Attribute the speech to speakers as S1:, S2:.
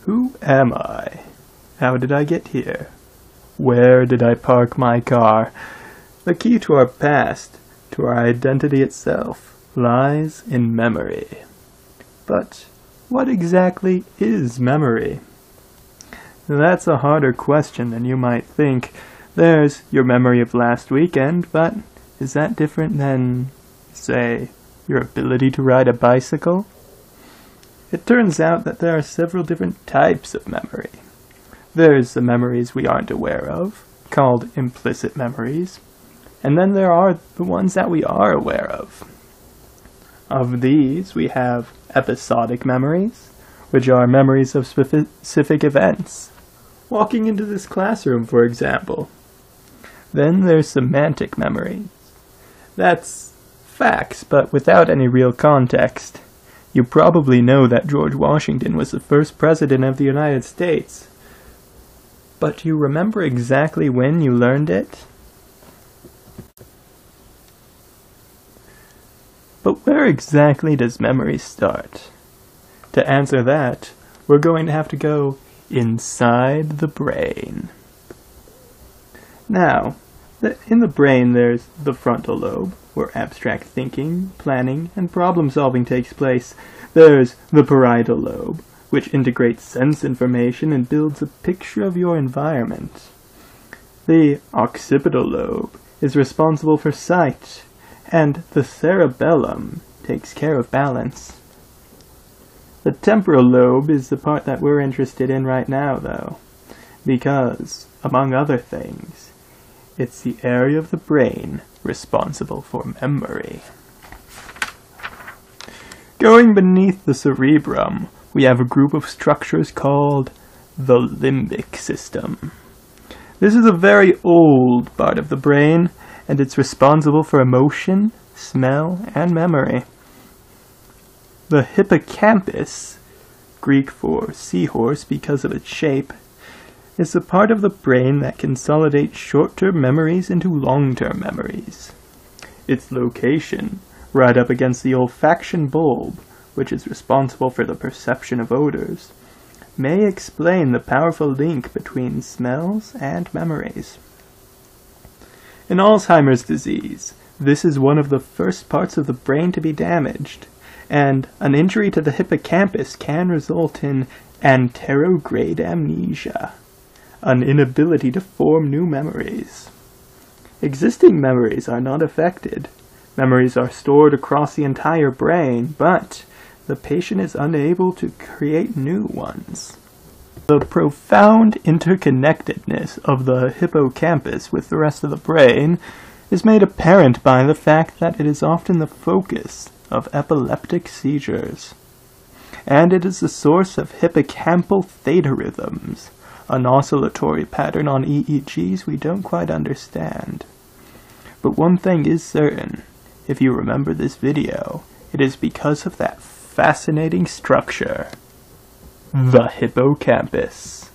S1: Who am I? How did I get here? Where did I park my car? The key to our past, to our identity itself, lies in memory. But what exactly is memory? That's a harder question than you might think. There's your memory of last weekend, but is that different than, say, your ability to ride a bicycle? It turns out that there are several different types of memory. There's the memories we aren't aware of, called implicit memories, and then there are the ones that we are aware of. Of these, we have episodic memories, which are memories of specific events. Walking into this classroom, for example. Then there's semantic memories. That's facts, but without any real context. You probably know that George Washington was the first president of the United States. But do you remember exactly when you learned it? But where exactly does memory start? To answer that, we're going to have to go inside the brain. Now, in the brain there's the frontal lobe, where abstract thinking, planning, and problem-solving takes place. There's the parietal lobe, which integrates sense information and builds a picture of your environment. The occipital lobe is responsible for sight, and the cerebellum takes care of balance. The temporal lobe is the part that we're interested in right now, though, because, among other things, it's the area of the brain responsible for memory. Going beneath the cerebrum, we have a group of structures called the limbic system. This is a very old part of the brain, and it's responsible for emotion, smell, and memory. The hippocampus, Greek for seahorse because of its shape, is the part of the brain that consolidates short-term memories into long-term memories. Its location, right up against the olfaction bulb, which is responsible for the perception of odors, may explain the powerful link between smells and memories. In Alzheimer's disease, this is one of the first parts of the brain to be damaged, and an injury to the hippocampus can result in anterograde amnesia, an inability to form new memories. Existing memories are not affected. Memories are stored across the entire brain, but the patient is unable to create new ones. The profound interconnectedness of the hippocampus with the rest of the brain is made apparent by the fact that it is often the focus of epileptic seizures. And it is the source of hippocampal theta rhythms, an oscillatory pattern on EEGs we don't quite understand. But one thing is certain, if you remember this video, it is because of that fascinating structure, the hippocampus.